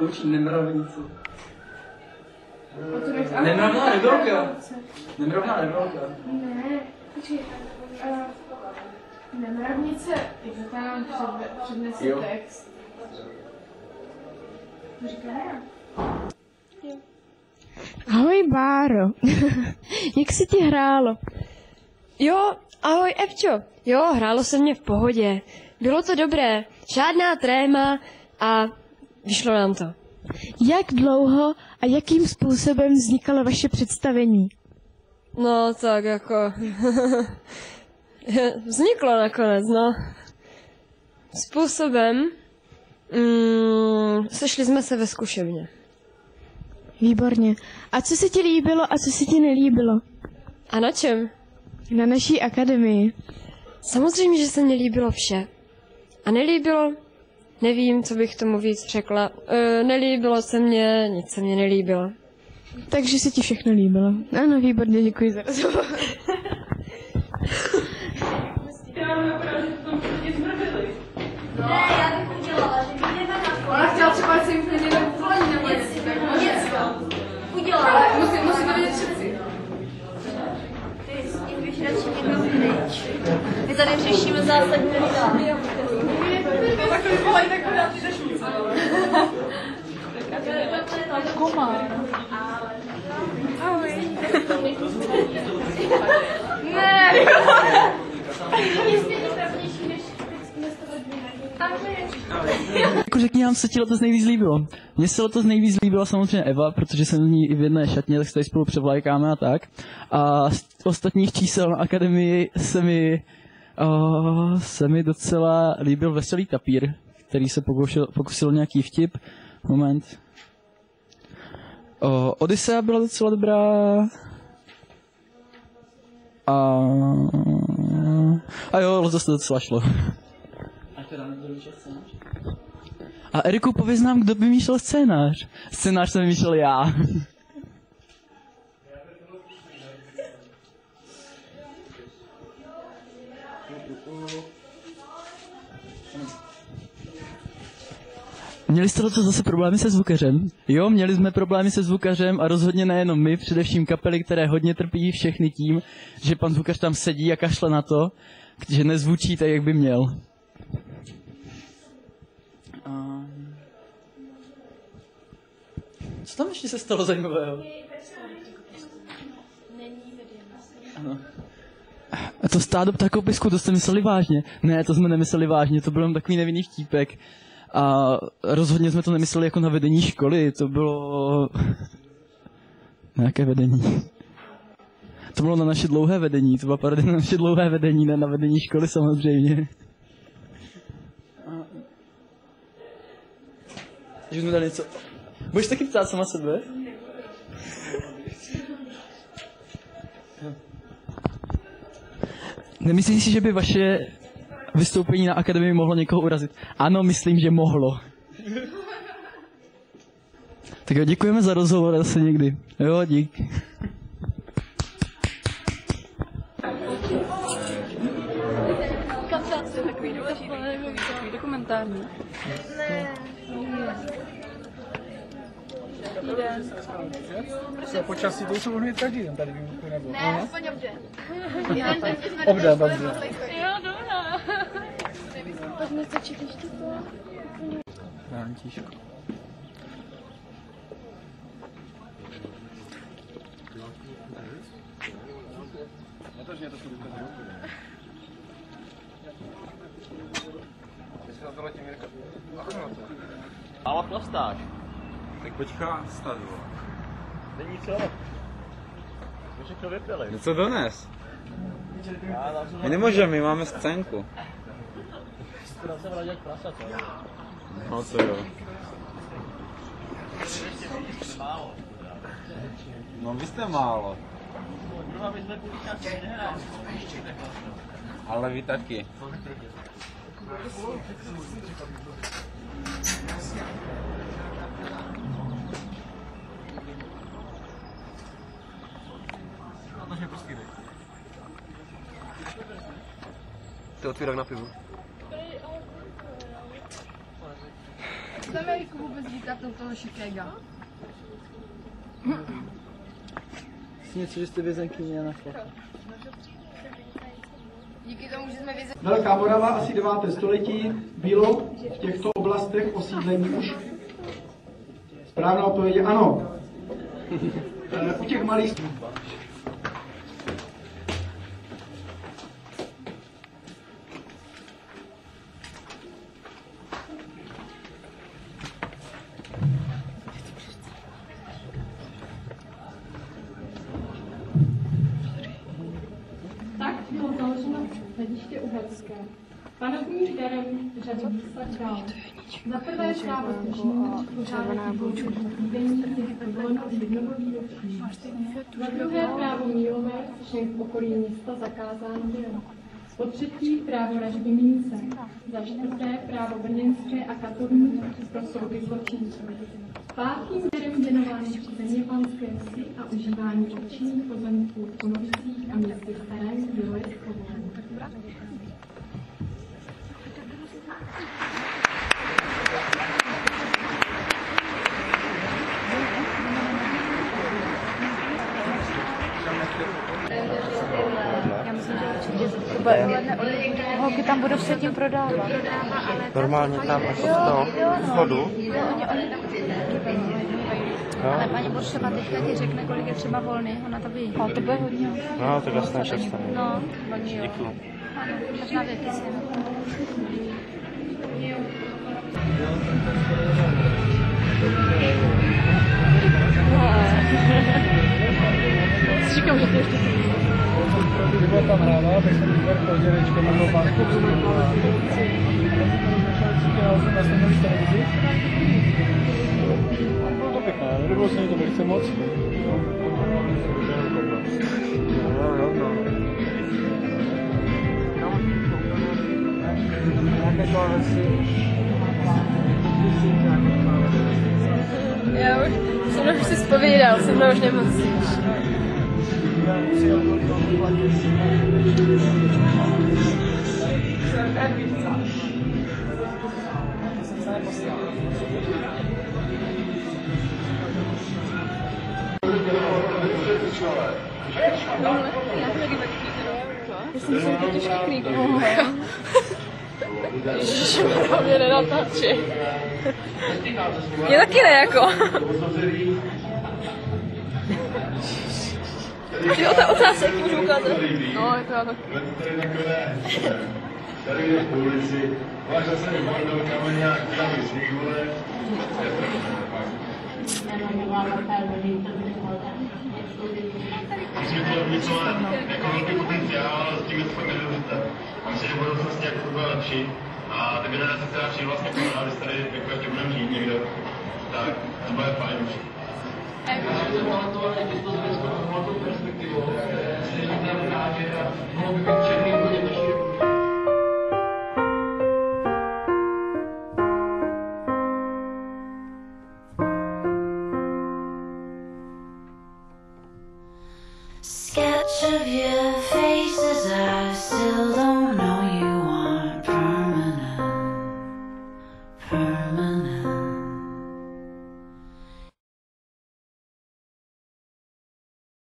Určitě nemravnice. Nemravná rebelka. Nemravná rebelka. Ne, počkej. Nemravnice, tak nám přednese text. To říká já. Ahoj Báro, jak se ti hrálo? Jo, ahoj Epčo. Jo, hrálo se mě v pohodě. Bylo to dobré, žádná tréma a vyšlo nám to. Jak dlouho a jakým způsobem vznikalo vaše představení? No tak jako... Vzniklo nakonec, no. Způsobem... sešli jsme se ve zkušebně. Výborně. A co se ti líbilo a co se ti nelíbilo? A na čem? Na naší akademii. Samozřejmě, že se mi líbilo vše. A nelíbilo? Nevím, co bych tomu víc řekla. Nelíbilo se mně, nic se mně nelíbilo. Takže se ti všechno líbilo. Ano, výborně, děkuji za rozhovor. Ne, já bych udělala, že my jdeme na školu. Ona chtěla třeba, že se jim někdo uvolení nebo něco. Udělala. Musíme vidět všetci. Ty bych radši někdo pryč. My tady řešíme zásadní věci. Takový volej, tak hodá ty řešnice. Komár. Ahoj. Ne. Jako řekni nám, co ti letos nejvíc líbilo. Mně se letos nejvíc líbila samozřejmě Eva, protože jsem z ní i v jedné šatně, tak se tady spolu převlékáme a tak. A z ostatních čísel na akademii se mi docela líbil Veselý tapír, který se pokusil nějaký vtip. Moment. Odyssea byla docela dobrá. A jo, letos to docela šlo. A Eriku, pověz nám, kdo vymýšlel scénář. Scénář jsem vymýšlel já. Měli jste to zase problémy se zvukařem? Jo, měli jsme problémy se zvukařem a rozhodně nejenom my, především kapely, které hodně trpí všechny tím, že pan zvukař tam sedí a kašle na to, že nezvučí tak, jak by měl. Co tam ještě se stalo zajímavého? Ano. A to stádo ptakopisku, to jste mysleli vážně? Ne, to jsme nemysleli vážně, to byl jen takový nevinný vtípek. A rozhodně jsme to nemysleli jako na vedení školy, to bylo... Nějaké vedení? To bylo na naše dlouhé vedení, to byla parodie na naše dlouhé vedení, ne na vedení školy samozřejmě. Že jsme dali něco... Budeš taky ptát sama sebe? Nemyslíš si, že by vaše vystoupení na akademii mohlo někoho urazit? Ano, myslím, že mohlo. Tak jo, děkujeme za rozhovor, asi někdy. Jo, dík. Takový dokumentární. Co počasí, to jsou už každý den tady výuku, nebo? Ne, aspoň obden. Obden, dobře. Jo, dobrá. Tak nestačí ještě to. Františko. Málo plastáš. Tak počká stadu. Není co? My všechno vypili. No co dones? My nemůžeme, my máme scénku. Skoro se vrátí jak prasa, co? No co jo. No vy jste málo. Ale vy taky. To je otvírák na pivu. Chceme Riku vůbec říkat do toho Chicaga? Něco, že jste vězenkyně na chlap. Díky tomu, že jsme vězenkyně. Velká Morava, asi 9. století, bylo v těchto oblastech osídlení už? Správná odpověď je ano. U těch malých... Tak bylo založeno hlediště uherské. Panovník darem řadí výsled dál. Za prvé právo tržního či pořádek výdení je povoleno už jednoho výročí. Za druhé právo mílové, všem v okolí města zakázáno bylo. Po třetí právo ražby mince. Za čtvrté právo brněnské a katovní pro soudy zločinců. Pátým směrem věnování řízení panské vsi a užívání občinných pozemků v Konovicích a městech Starém bylo je povoleno. Holky tam budou se tím prodávat. Normálně tam jako v vchodu. Ale paní Boršová teďka ti řekne, kolik je třeba volný, ona to ví. A to bude hodně. No, tak vlastně šestá. No, jo. Děkuju. Ano, možná věky si. Říkám, že to ještě Kdyby tam hrála, tak jsem vyber pro děvečko na Novánku. Bylo to pěkné, nebylo se mi to velice moc. Já už si zpovídal, jsem mnou už nemocníš. Ježišmarja, mě nenatáčí. Mě taky ne, jako. Jo, ta otázka, jak můžu ukázat? No, je to já taky. Tady jdeš po ulici, máš zase bordel, kam nějak tam sníh, vole. Myslím, že to je jako velký potenciál, ale s tím je to fakt nedůležité. A myslím, že v budoucnosti jako to bude lepší. A ty generace, která přijde vlastně k nám, když tady jako ještě budeme žít někdo, tak to bude fajn už. Sketch of your face as I still